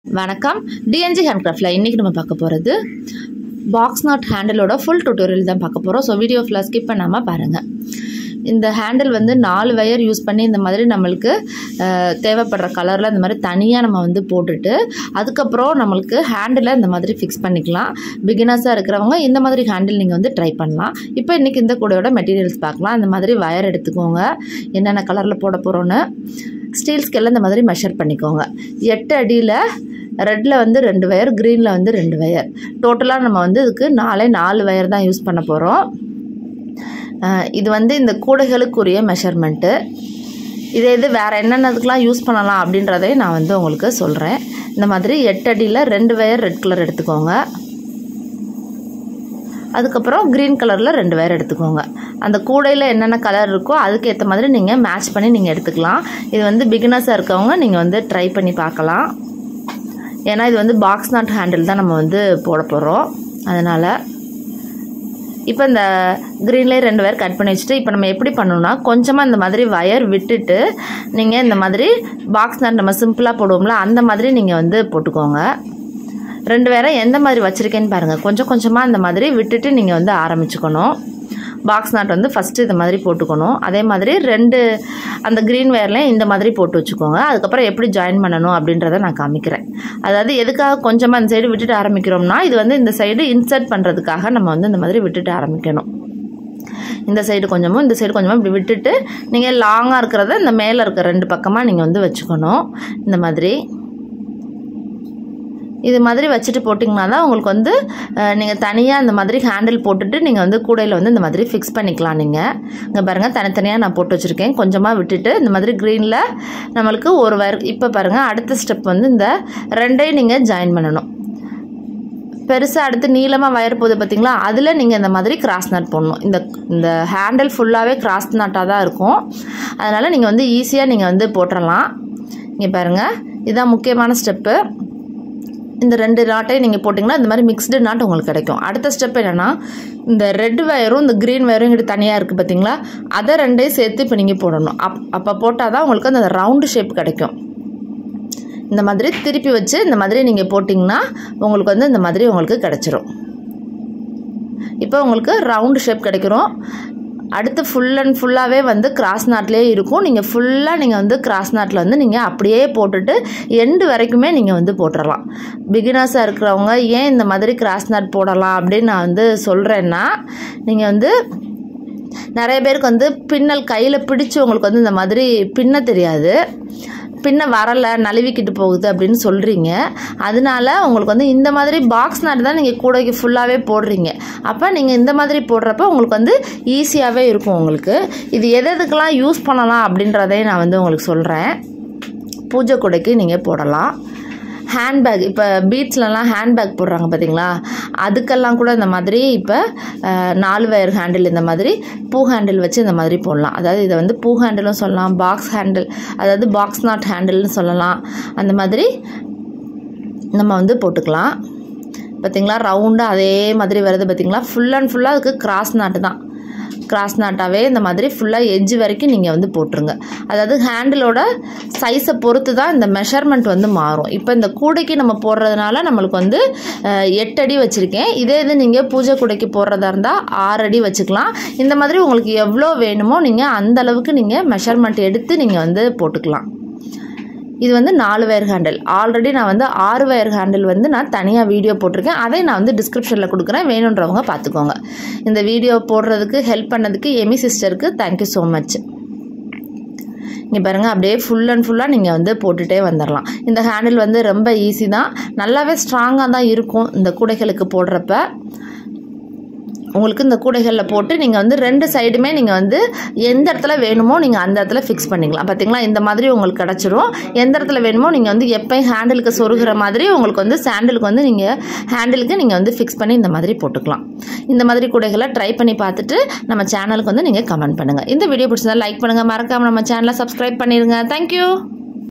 வணக்கம் டிஎன்ஜி ஹேண்ட்கிராஃப்ட்ல இன்னைக்கு நம்ம பார்க்க போகிறது பாக்ஸ் நாட் ஹேண்டிலோட ஃபுல் டியூட்டோரியல் தான் பார்க்க போகிறோம். ஸோ வீடியோ ஃபுல்லாக ஸ்கிப் பண்ணாமல் பாருங்கள். இந்த ஹேண்டில் வந்து 4 வயர் யூஸ் பண்ணி இந்த மாதிரி நம்மளுக்கு தேவைப்படுற கலரில் இந்த மாதிரி தனியாக நம்ம வந்து போட்டுட்டு அதுக்கப்புறம் நம்மளுக்கு ஹேண்டில் இந்த மாதிரி ஃபிக்ஸ் பண்ணிக்கலாம். பிகினர்ஸாக இருக்கிறவங்க இந்த மாதிரி ஹேண்டில் நீங்கள் வந்து ட்ரை பண்ணலாம். இப்போ இன்றைக்கி இந்த கூடையோட மெட்டீரியல்ஸ் பார்க்கலாம். இந்த மாதிரி வயர் எடுத்துக்கோங்க, என்னென்ன கலரில் போட போகிறோன்னு ஸ்டீல் ஸ்கேலில் இந்த மாதிரி மெஷர் பண்ணிக்கோங்க. 8 அடியில் ரெட்டில் வந்து 2 வயர், க்ரீனில் வந்து 2 வயர், டோட்டலாக நம்ம வந்து இதுக்கு 4 வயர் தான் யூஸ் பண்ண போகிறோம். இது வந்து இந்த கூடைகளுக்குரிய மெஷர்மெண்ட்டு. இது வேறு என்னென்னதுக்கெலாம் யூஸ் பண்ணலாம் அப்படின்றதையும் நான் வந்து உங்களுக்கு சொல்கிறேன். இந்த மாதிரி 8 அடியில் 2 வயர் ரெட் கலர் எடுத்துக்கோங்க. அதுக்கப்புறம் க்ரீன் கலரில் 2 வயர் எடுத்துக்கோங்க. அந்த கூடையில் என்னென்ன கலர் இருக்கோ அதுக்கு ஏற்ற மாதிரி நீங்கள் மேட்ச் பண்ணி நீங்கள் எடுத்துக்கலாம். இது வந்து பிகினர்ஸாக இருக்கவங்க நீங்கள் வந்து ட்ரை பண்ணி பார்க்கலாம். ஏன்னா இது வந்து பாக்ஸ் நாட் ஹேண்டில் தான் நம்ம வந்து போட போகிறோம். அதனால் இப்போ இந்த க்ரீன்லேயே 2 வயர் கட் பண்ணி வச்சுட்டு இப்போ நம்ம எப்படி பண்ணணும்னா கொஞ்சமாக இந்த மாதிரி வயர் விட்டுட்டு நீங்கள் இந்த மாதிரி பாக்ஸ் நாட் நம்ம சிம்பிளாக போடுவோம்ல அந்த மாதிரி நீங்கள் வந்து போட்டுக்கோங்க. 2 வயரை எந்த மாதிரி வச்சுருக்கேன்னு பாருங்கள். கொஞ்சம் கொஞ்சமாக இந்த மாதிரி விட்டுட்டு நீங்கள் வந்து ஆரம்பிச்சுக்கணும். பாக்ஸ் நாட் வந்து ஃபஸ்ட்டு இந்த மாதிரி போட்டுக்கணும். அதே மாதிரி 2 அந்த க்ரீன் வயர்லேயும் இந்த மாதிரி போட்டு வச்சுக்கோங்க. அதுக்கப்புறம் எப்படி ஜாயின் பண்ணணும் அப்படின்றத நான் காமிக்கிறேன். அதாவது எதுக்காக கொஞ்சமாக இந்த சைடு விட்டுட்டு ஆரம்பிக்கிறோம்னா இது வந்து இந்த சைடு இன்சர்ட் பண்ணுறதுக்காக நம்ம வந்து இந்த மாதிரி விட்டுட்டு ஆரம்பிக்கணும். இந்த சைடு கொஞ்சமும் இந்த சைடு கொஞ்சமாக இப்படி விட்டுட்டு நீங்கள் லாங்காக இருக்கிறத இந்த மேலே இருக்க 2 பக்கமாக நீங்கள் வந்து வச்சுக்கணும். இந்த மாதிரி இது மாதிரி வச்சுட்டு போட்டிங்கன்னா தான் உங்களுக்கு வந்து நீங்கள் தனியாக இந்த மாதிரி ஹேண்டில் போட்டுட்டு நீங்கள் வந்து கூடையில் வந்து இந்த மாதிரி ஃபிக்ஸ் பண்ணிக்கலாம். நீங்கள் இங்கே பாருங்கள் தனித்தனியாக நான் போட்டு வச்சுருக்கேன். கொஞ்சமாக விட்டுட்டு இந்த மாதிரி க்ரீனில் நம்மளுக்கு ஒரு வயர். இப்போ பாருங்கள் அடுத்த ஸ்டெப் வந்து இந்த 2ஐயும் நீங்கள் ஜாயின் பண்ணணும். பெருசாக அடுத்து நீளமாக வயர் போகுது பார்த்திங்களா, அதில் நீங்கள் இந்த மாதிரி கிராஸ் நாட் போடணும். இந்த ஹேண்டில் ஃபுல்லாகவே கிராஸ் நாட்டாக தான் இருக்கும். அதனால் நீங்கள் வந்து ஈஸியாக நீங்கள் வந்து போட்டுடலாம். இங்கே பாருங்கள் இதுதான் முக்கியமான ஸ்டெப்பு. இந்த 2 நாட்டையும் நீங்கள் போட்டிங்கன்னா இந்த மாதிரி மிக்ஸ்டு நாட் உங்களுக்கு கிடைக்கும். அடுத்த ஸ்டெப் என்னென்னா இந்த ரெட் வயரும் இந்த க்ரீன் வயரும் இங்கிட்ட தனியாக இருக்குது பார்த்திங்களா, அதை 2ஐயும் சேர்த்து இப்போ நீங்கள் போடணும். அப்போ போட்டால் தான் உங்களுக்கு அந்த ரவுண்டு ஷேப் கிடைக்கும். இந்த மாதிரி திருப்பி வச்சு இந்த மாதிரி நீங்கள் போட்டிங்கன்னா உங்களுக்கு வந்து இந்த மாதிரி உங்களுக்கு கிடச்சிரும். இப்போ உங்களுக்கு ரவுண்டு ஷேப் கிடைக்கிறோம். அடுத்து ஃபுல் அண்ட் ஃபுல்லாகவே வந்து கிராஸ் நாட்லேயே இருக்கும். நீங்கள் ஃபுல்லாக நீங்கள் வந்து கிராஸ் நாட்டில் வந்து நீங்கள் அப்படியே போட்டுட்டு எண்டு வரைக்குமே நீங்கள் வந்து போட்டுடலாம். பிகினர்ஸாக இருக்கிறவங்க ஏன் இந்த மாதிரி கிராஸ் நாட் போடலாம் அப்படின்னு நான் வந்து சொல்கிறேன்னா, நீங்கள் வந்து நிறைய பேருக்கு வந்து பின்னல் கையில் பிடிச்சி உங்களுக்கு வந்து இந்த மாதிரி பின்ன தெரியாது, பின்ன வரலை நழுவிக்கிட்டு போகுது அப்படின்னு சொல்கிறீங்க. அதனால உங்களுக்கு வந்து இந்த மாதிரி பாக்ஸ் நாட் தான் நீங்கள் கூடைக்கு ஃபுல்லாகவே போடுறீங்க. அப்போ நீங்கள் இந்த மாதிரி போடுறப்ப உங்களுக்கு வந்து ஈஸியாகவே இருக்கும். உங்களுக்கு இது எதுக்கெல்லாம் யூஸ் பண்ணலாம் அப்படின்றதையும் நான் வந்து உங்களுக்கு சொல்கிறேன். பூஜை கூடைக்கு நீங்கள் போடலாம். ஹேண்ட்பேக் இப்போ பீட்ஸ்லலாம் ஹேண்ட்பேக் போடுறாங்க பார்த்திங்களா, அதுக்கெல்லாம் கூட இந்த மாதிரி இப்போ 4 வயர் ஹேண்டில் இந்த மாதிரி பூ ஹேண்டில் வச்சு இந்த மாதிரி போடலாம். அதாவது இதை வந்து பூ ஹேண்டிலும் சொல்லலாம், பாக்ஸ் ஹேண்டில் அதாவது பாக்ஸ் நாட் ஹேண்டில்னு சொல்லலாம். அந்த மாதிரி நம்ம வந்து போட்டுக்கலாம். பார்த்திங்களா ரவுண்டாக அதே மாதிரி வருது பார்த்திங்களா, ஃபுல் அண்ட் ஃபுல்லாக அதுக்கு கிராஸ் நாட்டு தான். கிராஸ் நாட்டாகவே இந்த மாதிரி ஃபுல்லாக எட்ஜ் வரைக்கும் நீங்கள் வந்து போட்டுருங்க. அதாவது ஹேண்டிலோட சைஸை பொறுத்து தான் இந்த மெஷர்மெண்ட் வந்து மாறும். இப்போ இந்த கூடைக்கு நம்ம போடுறதுனால நம்மளுக்கு வந்து 8 அடி வச்சுருக்கேன். இதே இது நீங்கள் பூஜை கூடைக்கு போடுறதா இருந்தால் 6 அடி வச்சுக்கலாம். இந்த மாதிரி உங்களுக்கு எவ்வளோ வேணுமோ நீங்கள் அந்த அளவுக்கு நீங்கள் மெஷர்மெண்ட் எடுத்து நீங்கள் வந்து போட்டுக்கலாம். இது வந்து 4 வயர் ஹேண்டில். ஆல்ரெடி நான் வந்து 6 வயர் ஹேண்டில் வந்து நான் தனியாக வீடியோ போட்டிருக்கேன். அதை நான் வந்து டிஸ்கிரிப்ஷனில் கொடுக்குறேன், வேணுன்றவங்க பார்த்துக்கோங்க. இந்த வீடியோ போடுறதுக்கு ஹெல்ப் பண்ணதுக்கு எமி சிஸ்டருக்கு தேங்க்யூ ஸோ மச். இங்கே பாருங்கள் அப்படியே ஃபுல் அண்ட் ஃபுல்லாக நீங்கள் வந்து போட்டுகிட்டே வந்துடலாம். இந்த ஹேண்டில் வந்து ரொம்ப ஈஸி தான், நல்லாவே ஸ்ட்ராங்காக தான் இருக்கும். இந்த கூடைகளுக்கு போடுறப்ப உங்களுக்கு இந்த கூடைகளில் போட்டு நீங்கள் வந்து 2 சைடுமே நீங்கள் வந்து எந்த இடத்துல வேணுமோ நீங்கள் அந்த இடத்துல ஃபிக்ஸ் பண்ணிக்கலாம். பார்த்திங்களா இந்த மாதிரி உங்களுக்கு கிடச்சிரும். எந்த இடத்துல வேணுமோ நீங்கள் வந்து எப்போயும் ஹேண்டிலுக்கு சொருகிற மாதிரி உங்களுக்கு வந்து சாண்டிலுக்கு வந்து நீங்கள் ஹேண்டிலுக்கு நீங்கள் வந்து ஃபிக்ஸ் பண்ணி இந்த மாதிரி போட்டுக்கலாம். இந்த மாதிரி கூடைகளை ட்ரை பண்ணி பார்த்துட்டு நம்ம சேனலுக்கு வந்து நீங்கள் கமெண்ட் பண்ணுங்கள். இந்த வீடியோ பிடிச்சதா லைக் பண்ணுங்கள், மறக்காமல் நம்ம சேனலை சப்ஸ்கிரைப் பண்ணிடுங்க. தேங்க்யூ.